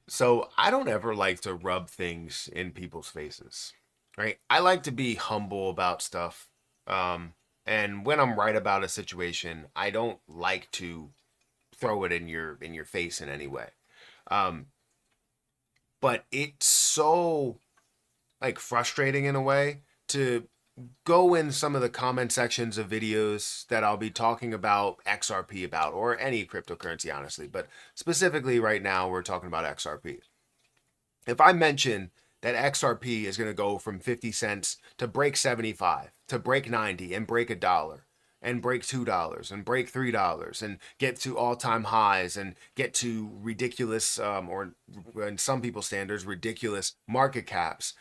So I don't ever like to rub things in people's faces, right? I like to be humble about stuff. Um, and when I'm right about a situation, I don't like to throw it in your face in any way. Um, but it's so like frustrating in a way to go in some of the comment sections of videos that I'll be talking about XRP about or any cryptocurrency honestly, but specifically right now we're talking about XRP. If I mention that XRP is going to go from 50 cents to break 75, to break 90 and break $1 and break $2 and break $3 and get to all-time highs and get to ridiculous or in some people's standards ridiculous market caps,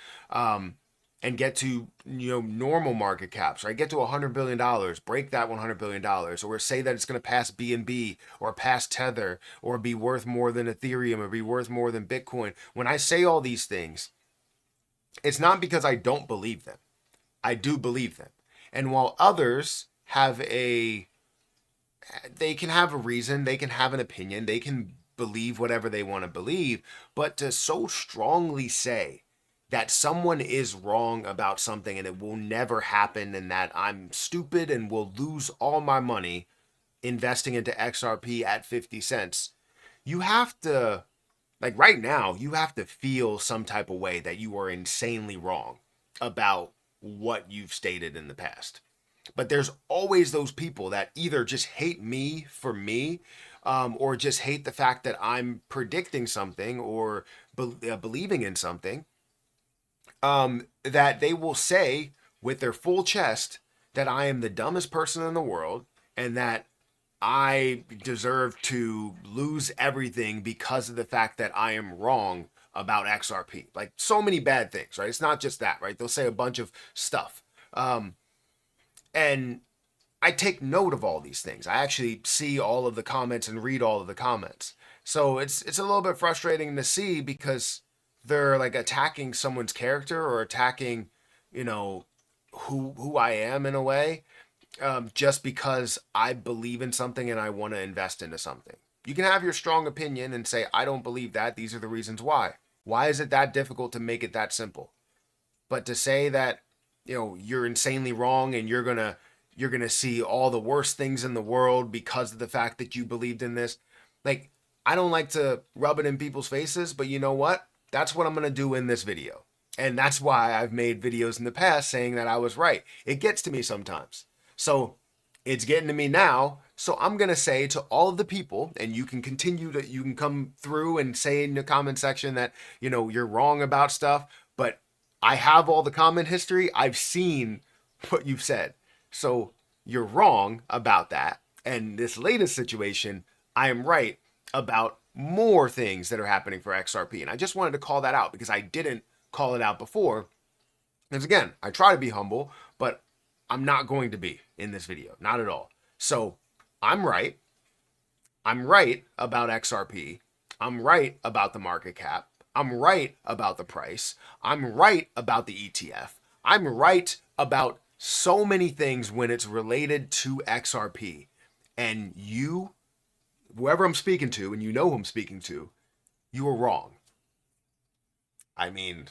and get to normal market caps, right? Get to $100 billion, break that $100 billion, or say that it's going to pass BNB or pass Tether or be worth more than Ethereum or be worth more than Bitcoin. When I say all these things, it's not because I don't believe them. I do believe them. And while others have they can have a reason, they can have an opinion, they can believe whatever they want to believe, but to so strongly say that someone is wrong about something and it will never happen and that I'm stupid and will lose all my money investing into XRP at 50 cents, you have to, like right now, you have to feel some type of way that you are insanely wrong about what you've stated in the past. But there's always those people that either just hate me for me, or just hate the fact that I'm predicting something or believing in something, that they will say with their full chest that I am the dumbest person in the world and that I deserve to lose everything because of the fact that I am wrong about XRP. Like so many bad things, right? It's not just that, right? They'll say a bunch of stuff. And I take note of all these things. I actually see all of the comments and read all of the comments. So it's a little bit frustrating to see because they're like attacking someone's character or attacking, you know, who I am in a way, just because I believe in something and I want to invest into something. You can have your strong opinion and say, I don't believe that. These are the reasons why. Why is it that difficult to make it that simple? But to say that, you're insanely wrong and you're gonna see all the worst things in the world because of the fact that you believed in this, like I don't like to rub it in people's faces, but you know what? That's what I'm gonna do in this video. And that's why I've made videos in the past saying that I was right. It gets to me sometimes. So it's getting to me now. So I'm going to say to all of the people, and you can come through and say in the comment section that, you're wrong about stuff, but I have all the comment history. I've seen what you've said. So you're wrong about that. And this latest situation, I am right about more things that are happening for XRP. And I just wanted to call that out because I didn't call it out before. Because again, I try to be humble, but I'm not going to be in this video. Not at all. So I'm right. I'm right about XRP. I'm right about the market cap. I'm right about the price. I'm right about the ETF. I'm right about so many things when it's related to XRP. And you, whoever I'm speaking to, and you know who I'm speaking to, you are wrong. I mean,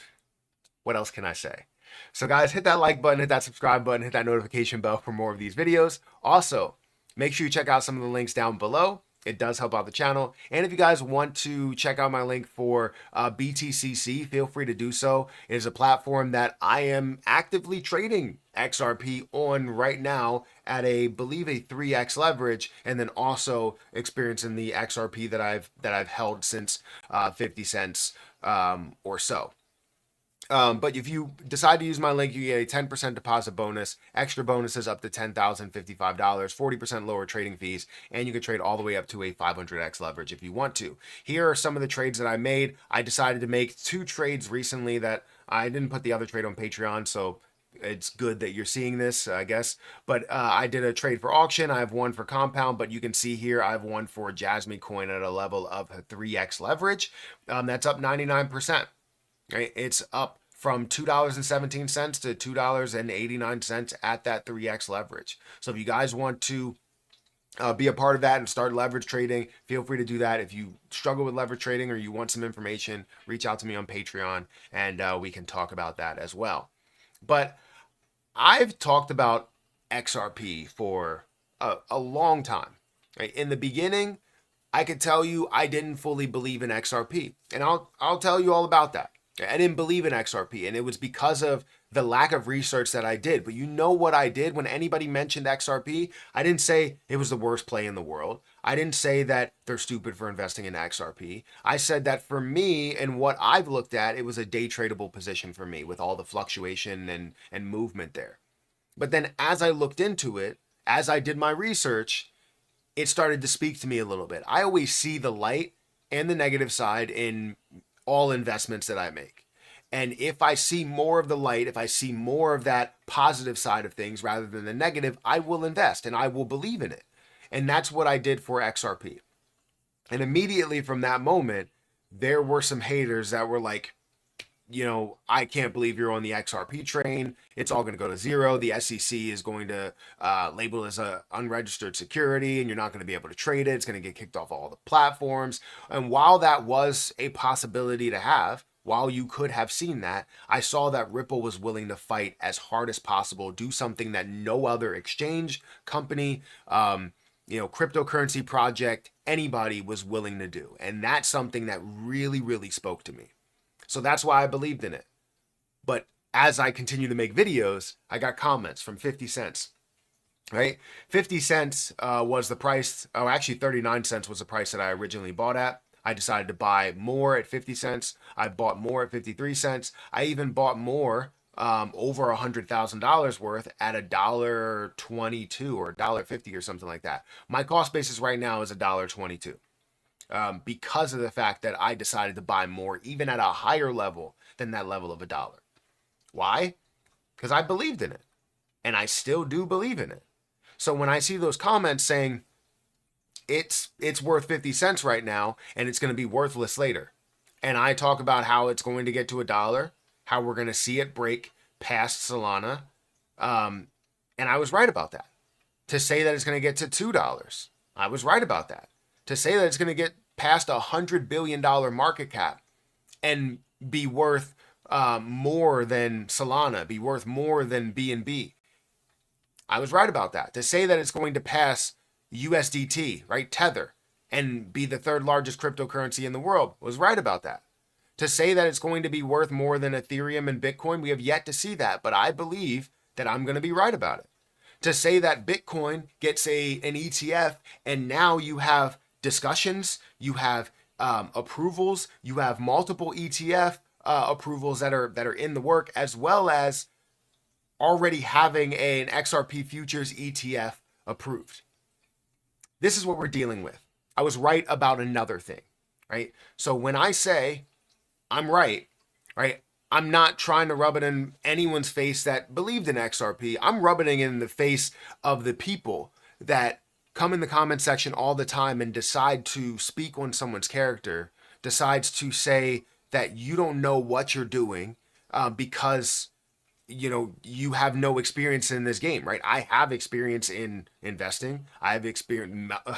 what else can I say? So guys, hit that like button, hit that subscribe button, hit that notification bell for more of these videos. Also, make sure you check out some of the links down below. It does help out the channel. And if you guys want to check out my link for BTCC, feel free to do so. It is a platform that I am actively trading XRP on right now at believe a 3x leverage, and then also experiencing the XRP that I've held since 50 cents or so. But if you decide to use my link, you get a 10% deposit bonus, extra bonuses up to $10,055, 40% lower trading fees, and you can trade all the way up to a 500x leverage if you want to. Here are some of the trades that I made. I decided to make 2 trades recently that I didn't put the other trade on Patreon, so it's good that you're seeing this, I guess. But I did a trade for auction. I have one for compound, but you can see here I have one for Jasmine coin at a level of 3x leverage. That's up 99%. Right? It's up from $2.17 to $2.89 at that 3x leverage. So if you guys want to be a part of that and start leverage trading, feel free to do that. If you struggle with leverage trading or you want some information, reach out to me on Patreon and we can talk about that as well. But I've talked about XRP for a long time. Right? In the beginning, I could tell you I didn't fully believe in XRP, and I'll tell you all about that. I didn't believe in XRP, and it was because of the lack of research that I did. But you know what I did when anybody mentioned XRP? I didn't say it was the worst play in the world. I didn't say that they're stupid for investing in XRP. I said that for me and what I've looked at, it was a day tradable position for me with all the fluctuation and movement there. But then as I looked into it, as I did my research, it started to speak to me a little bit. I always see the light and the negative side in all investments that I make. And if I see more of the light, if I see more of that positive side of things rather than the negative, I will invest and I will believe in it. And that's what I did for XRP. And immediately from that moment, there were some haters that were like, I can't believe you're on the XRP train. It's all going to go to zero. The SEC is going to label it as a unregistered security, and you're not going to be able to trade it. It's going to get kicked off all the platforms. And while that was a possibility to have, while you could have seen that, I saw that Ripple was willing to fight as hard as possible, do something that no other exchange company, cryptocurrency project, anybody was willing to do. And that's something that really, really spoke to me. So that's why I believed in it. But as I continue to make videos, I got comments from 50 cents, right? 50 cents was the price, actually 39 cents was the price that I originally bought at. I decided to buy more at 50 cents. I bought more at 53 cents. I even bought more over $100,000 worth at $1.22 or $1.50 or something like that. My cost basis right now is $1.22. Because of the fact that I decided to buy more, even at a higher level than that level of $1. Why? Because I believed in it, and I still do believe in it. So when I see those comments saying it's worth 50 cents right now, and it's going to be worthless later, and I talk about how it's going to get to $1, how we're going to see it break past Solana, and I was right about that. To say that it's going to get to $2, I was right about that. To say that it's going to get past $100 billion market cap and be worth more than Solana, be worth more than BNB, I was right about that. To say that it's going to pass USDT, right, Tether, and be the third largest cryptocurrency in the world, was right about that. To say that it's going to be worth more than Ethereum and Bitcoin, we have yet to see that, but I believe that I'm going to be right about it. To say that Bitcoin gets an ETF and now you have discussions, you have approvals, you have multiple ETF approvals that are in the work, as well as already having an XRP futures ETF approved. This is what we're dealing with. I was right about another thing, right? So when I say I'm right, I'm not trying to rub it in anyone's face that believed in XRP. I'm rubbing it in the face of the people that come in the comment section all the time and decide to speak on someone's character, decides to say that you don't know what you're doing because you have no experience in this game, right? I have experience in investing. I have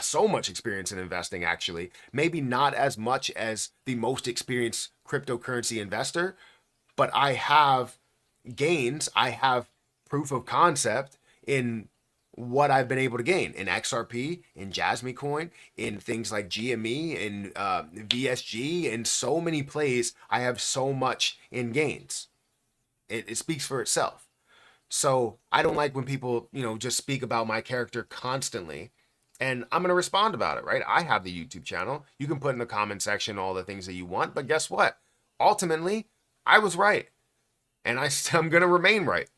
so much experience in investing, actually. Maybe not as much as the most experienced cryptocurrency investor, but I have gains. I have proof of concept in what I've been able to gain in XRP, in Jasmine Coin, in things like GME, in VSG, in so many plays. I have so much in gains. It speaks for itself. So I don't like when people, just speak about my character constantly. And I'm going to respond about it, right? I have the YouTube channel. You can put in the comment section all the things that you want. But guess what? Ultimately, I was right. And I'm going to remain right.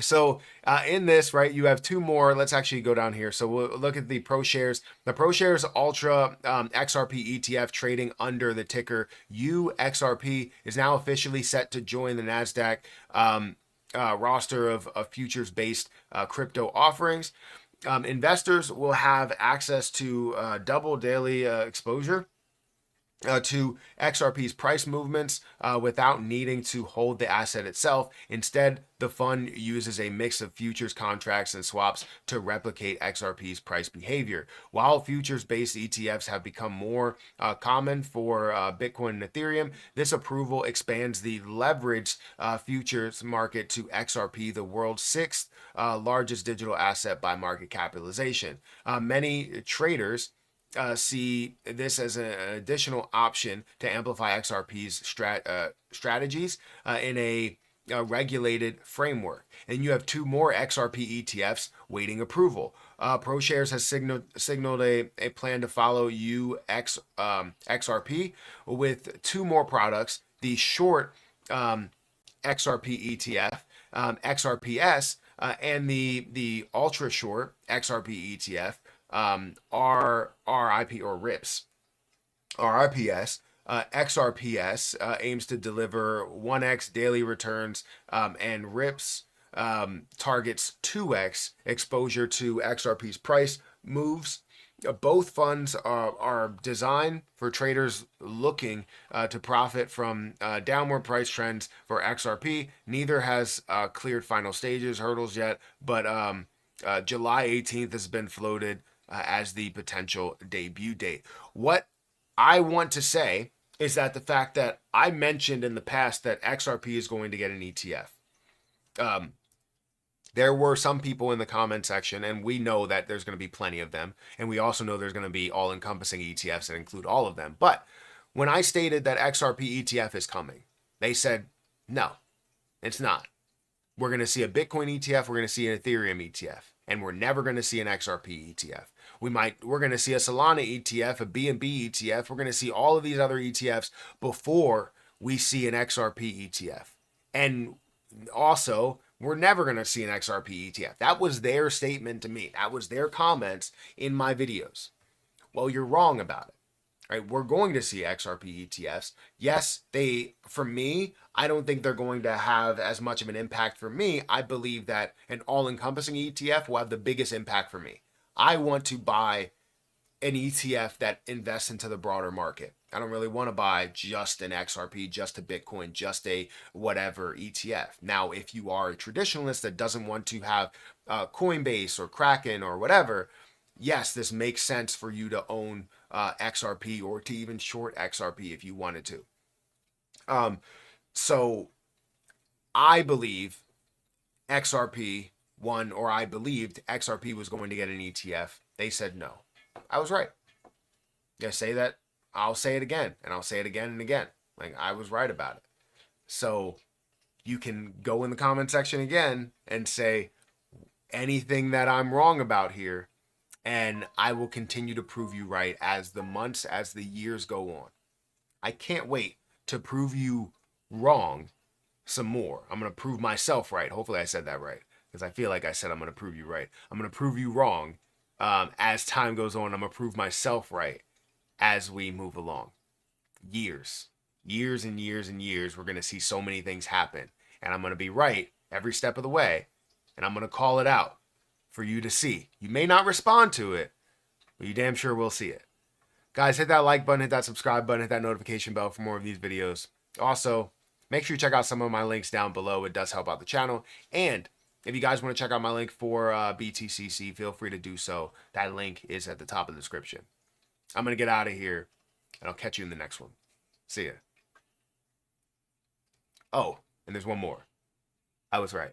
So in this, right, you have two more. Let's actually go down here. So we'll look at the ProShares. The ProShares Ultra XRP ETF trading under the ticker UXRP is now officially set to join the NASDAQ roster of futures-based crypto offerings. Investors will have access to double daily exposure to XRP's price movements without needing to hold the asset itself. Instead, the fund uses a mix of futures contracts and swaps to replicate XRP's price behavior. While futures-based ETFs have become more common for Bitcoin and Ethereum, this approval expands the leveraged futures market to XRP, the world's sixth largest digital asset by market capitalization. Many traders see this as an additional option to amplify XRP's strategies in a regulated framework. And you have two more XRP ETFs waiting approval. ProShares has signaled a plan to follow XRP with two more products: the short XRP ETF, XRPS, and the ultra short XRP ETF, RIP or RIPS, RIPS. XRPS aims to deliver 1x daily returns, and RIPS targets 2x exposure to XRP's price moves. Both funds are designed for traders looking to profit from downward price trends for XRP. Neither has cleared final stages hurdles yet, but July 18th has been floated as the potential debut date. What I want to say is that the fact that I mentioned in the past that XRP is going to get an ETF. There were some people in the comment section, and we know that there's going to be plenty of them, and we also know there's going to be all-encompassing ETFs that include all of them. But when I stated that XRP ETF is coming, they said, no, it's not. We're going to see a Bitcoin ETF, we're going to see an Ethereum ETF, and we're never going to see an XRP ETF. We're going to see a Solana ETF, a BNB ETF. We're going to see all of these other ETFs before we see an XRP ETF. And also, we're never going to see an XRP ETF. That was their statement to me. That was their comments in my videos. Well, you're wrong about it. Right? We're going to see XRP ETFs. Yes, for me, I don't think they're going to have as much of an impact for me. I believe that an all-encompassing ETF will have the biggest impact for me. I want to buy an ETF that invests into the broader market. I don't really want to buy just an XRP, just a Bitcoin, just a whatever ETF. Now, if you are a traditionalist that doesn't want to have Coinbase or Kraken or whatever, yes, this makes sense for you to own XRP or to even short XRP if you wanted to. So I believe XRP won, or I believed XRP was going to get an ETF. They said no. I was right. I say that, I'll say it again, and I'll say it again and again. Like, I was right about it. So you can go in the comment section again and say anything that I'm wrong about here, and I will continue to prove you right as the months, as the years go on. I can't wait to prove you wrong some more. I'm going to prove myself right. Hopefully I said that right, because I feel like I said I'm going to prove you right. I'm going to prove you wrong as time goes on. I'm going to prove myself right as we move along. Years and years and years, we're going to see so many things happen. And I'm going to be right every step of the way. And I'm going to call it out for you to see. You may not respond to it, but you damn sure will see it. Guys, hit that like button, hit that subscribe button, hit that notification bell for more of these videos. Also, make sure you check out some of my links down below. It does help out the channel. And if you guys want to check out my link for BTCC, feel free to do so. That link is at the top of the description. I'm going to get out of here, and I'll catch you in the next one. See ya. Oh, and there's one more. I was right.